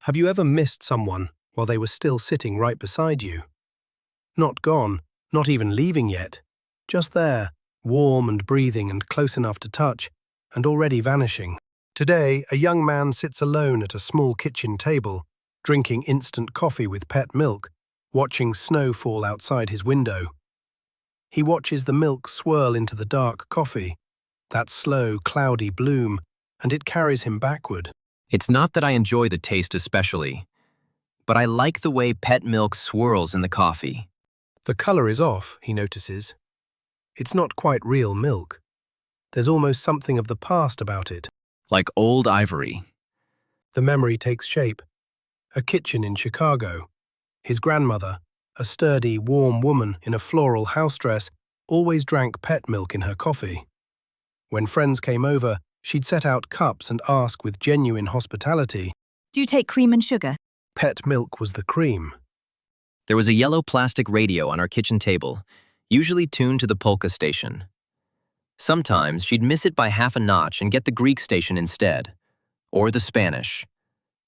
Have you ever missed someone while they were still sitting right beside you? Not gone, not even leaving yet. Just there, warm and breathing and close enough to touch, and already vanishing. Today, a young man sits alone at a small kitchen table, drinking instant coffee with pet milk, watching snow fall outside his window. He watches the milk swirl into the dark coffee, that slow, cloudy bloom, and it carries him backward. It's not that I enjoy the taste especially, but I like the way pet milk swirls in the coffee. The color is off, he notices. It's not quite real milk. There's almost something of the past about it. Like old ivory. The memory takes shape. A kitchen in Chicago. His grandmother, a sturdy, warm woman in a floral house dress, always drank pet milk in her coffee. When friends came over, she'd set out cups and ask with genuine hospitality, "Do you take cream and sugar?" Pet milk was the cream. There was a yellow plastic radio on our kitchen table, usually tuned to the polka station. Sometimes she'd miss it by half a notch and get the Greek station instead, or the Spanish,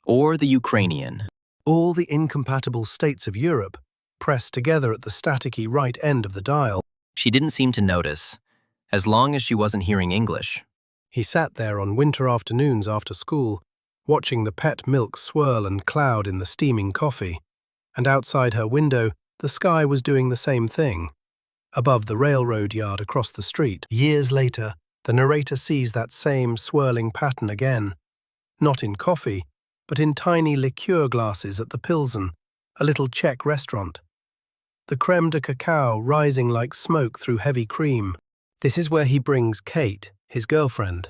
or the Ukrainian. All the incompatible states of Europe, pressed together at the staticky right end of the dial. She didn't seem to notice, as long as she wasn't hearing English. He sat there on winter afternoons after school, watching the pet milk swirl and cloud in the steaming coffee, and outside her window, the sky was doing the same thing. Above the railroad yard across the street. Years later, the narrator sees that same swirling pattern again, not in coffee, but in tiny liqueur glasses at the Pilsen, a little Czech restaurant. The creme de cacao rising like smoke through heavy cream. This is where he brings Kate, his girlfriend.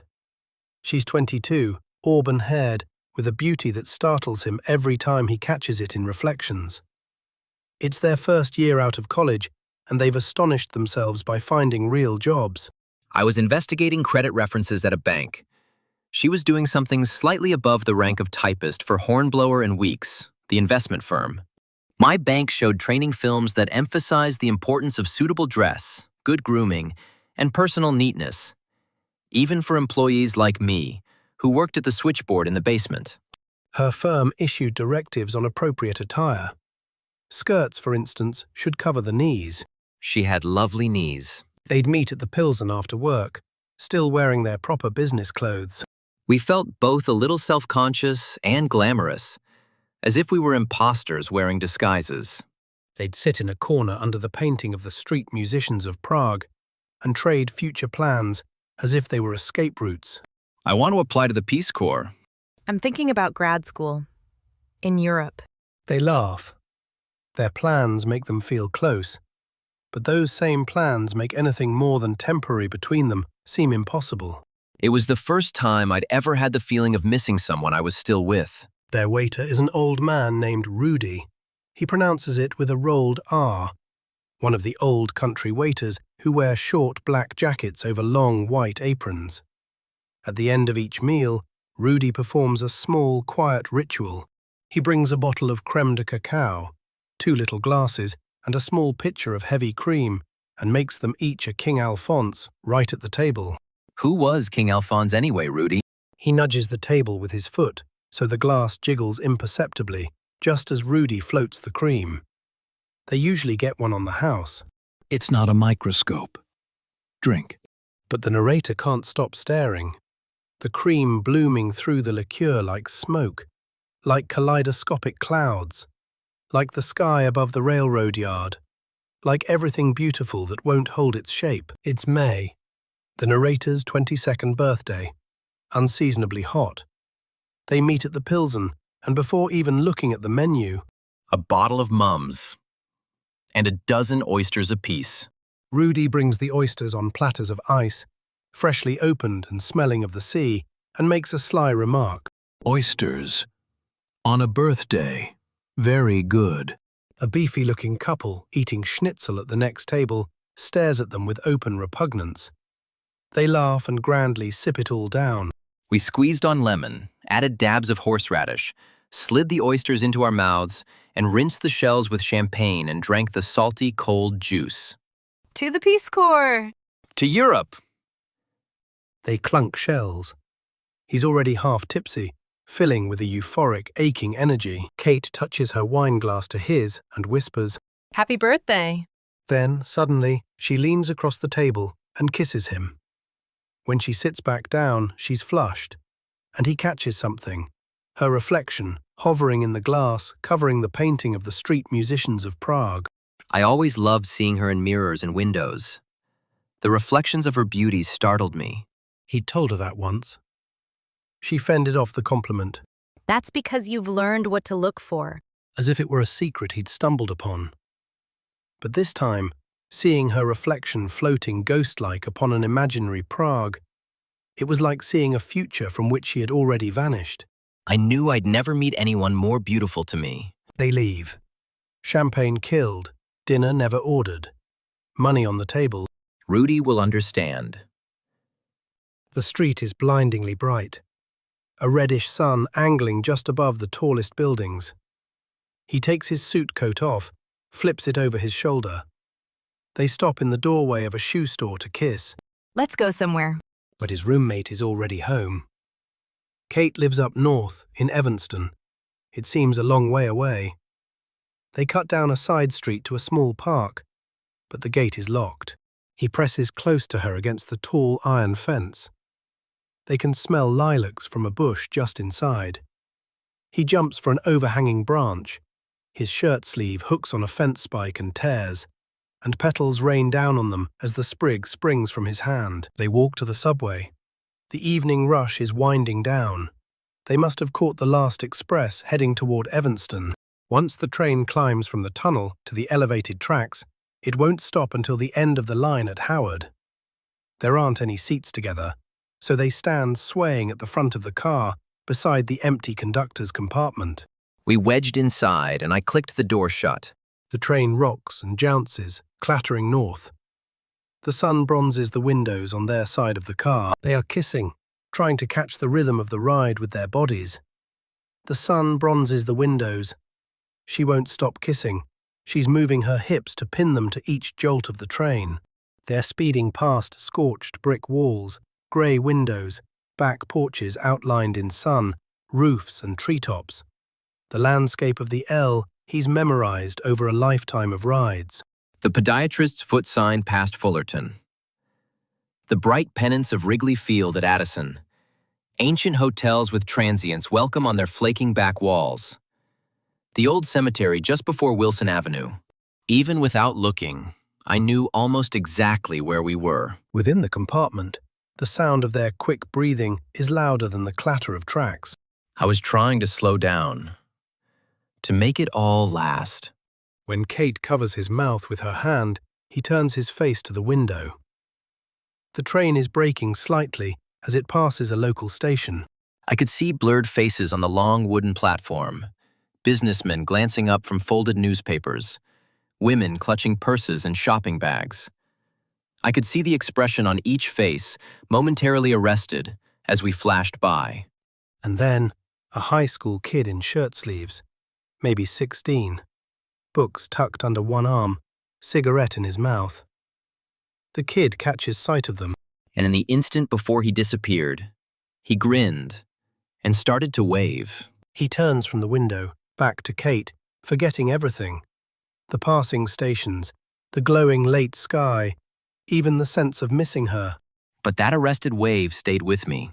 She's 22, auburn-haired, with a beauty that startles him every time he catches it in reflections. It's their first year out of college, and they've astonished themselves by finding real jobs. I was investigating credit references at a bank. She was doing something slightly above the rank of typist for Hornblower and Weeks, the investment firm. My bank showed training films that emphasized the importance of suitable dress, good grooming, and personal neatness, even for employees like me, who worked at the switchboard in the basement. Her firm issued directives on appropriate attire. Skirts, for instance, should cover the knees. She had lovely knees. They'd meet at the Pilsen after work, still wearing their proper business clothes. We felt both a little self-conscious and glamorous, as if we were imposters wearing disguises. They'd sit in a corner under the painting of the street musicians of Prague and trade future plans as if they were escape routes. I want to apply to the Peace Corps. I'm thinking about grad school. In Europe. They laugh. Their plans make them feel close, but those same plans make anything more than temporary between them seem impossible. It was the first time I'd ever had the feeling of missing someone I was still with. Their waiter is an old man named Rudy. He pronounces it with a rolled R, one of the old country waiters who wear short black jackets over long white aprons. At the end of each meal, Rudy performs a small, quiet ritual. He brings a bottle of creme de cacao, 2 little glasses, and a small pitcher of heavy cream, and makes them each a King Alphonse right at the table. Who was King Alphonse anyway, Rudy? He nudges the table with his foot, so the glass jiggles imperceptibly, just as Rudy floats the cream. They usually get one on the house. It's not a microscope. Drink. But the narrator can't stop staring. The cream blooming through the liqueur like smoke, like kaleidoscopic clouds, like the sky above the railroad yard, like everything beautiful that won't hold its shape. It's May, the narrator's 22nd birthday, unseasonably hot. They meet at the Pilsen, and before even looking at the menu, A bottle of Mums and a dozen oysters apiece. Rudy brings the oysters on platters of ice, freshly opened and smelling of the sea, and makes a sly remark. Oysters. On a birthday. Very good. A beefy-looking couple, eating schnitzel at the next table, stares at them with open repugnance. They laugh and grandly sip it all down. We squeezed on lemon, added dabs of horseradish, slid the oysters into our mouths, and rinsed the shells with champagne and drank the salty, cold juice. To the Peace Corps! To Europe! They clunk shells. He's already half tipsy, filling with a euphoric, aching energy. Kate touches her wine glass to his and whispers. Happy birthday. Then, suddenly, she leans across the table and kisses him. When she sits back down, she's flushed, and he catches something. Her reflection, hovering in the glass, covering the painting of the street musicians of Prague. I always loved seeing her in mirrors and windows. The reflections of her beauty startled me. He'd told her that once. She fended off the compliment, That's because you've learned what to look for. as if it were a secret he'd stumbled upon. But this time, seeing her reflection floating ghost-like upon an imaginary Prague, it was like seeing a future from which she had already vanished. I knew I'd never meet anyone more beautiful to me. They leave. Champagne killed, dinner never ordered. Money on the table. Rudy will understand. The street is blindingly bright. A reddish sun angling just above the tallest buildings. He takes his suit coat off, flips it over his shoulder. They stop in the doorway of a shoe store to kiss, Let's go somewhere. but his roommate is already home. Kate lives up north, in Evanston. It seems a long way away. They cut down a side street to a small park, but the gate is locked. He presses close to her against the tall iron fence. They can smell lilacs from a bush just inside. He jumps for an overhanging branch. His shirt sleeve hooks on a fence spike and tears, and petals rain down on them as the sprig springs from his hand. They walk to the subway. The evening rush is winding down. They must have caught the last express heading toward Evanston. Once the train climbs from the tunnel to the elevated tracks, it won't stop until the end of the line at Howard. There aren't any seats together, so they stand swaying at the front of the car beside the empty conductor's compartment. We wedged inside, and I clicked the door shut. The train rocks and jounces, clattering north. The sun bronzes the windows on their side of the car. They are kissing, trying to catch the rhythm of the ride with their bodies. The sun bronzes the windows. She won't stop kissing. She's moving her hips to pin them to each jolt of the train. They're speeding past scorched brick walls, grey windows, back porches outlined in sun, roofs and treetops. The landscape of the L he's memorized over a lifetime of rides. The podiatrist's foot sign past Fullerton. The bright pennants of Wrigley Field at Addison. Ancient hotels with transients welcome on their flaking back walls. The old cemetery just before Wilson Avenue. Even without looking, I knew almost exactly where we were. Within the compartment, the sound of their quick breathing is louder than the clatter of tracks. I was trying to slow down, to make it all last. When Kate covers his mouth with her hand, he turns his face to the window. The train is braking slightly as it passes a local station. I could see blurred faces on the long wooden platform, businessmen glancing up from folded newspapers, women clutching purses and shopping bags. I could see the expression on each face, momentarily arrested, as we flashed by. And then, a high school kid in shirt sleeves, maybe 16, books tucked under one arm, cigarette in his mouth. The kid catches sight of them. And in the instant before he disappeared, he grinned and started to wave. He turns from the window, back to Kate, forgetting everything. The passing stations, the glowing late sky, even the sense of missing her. But that arrested wave stayed with me.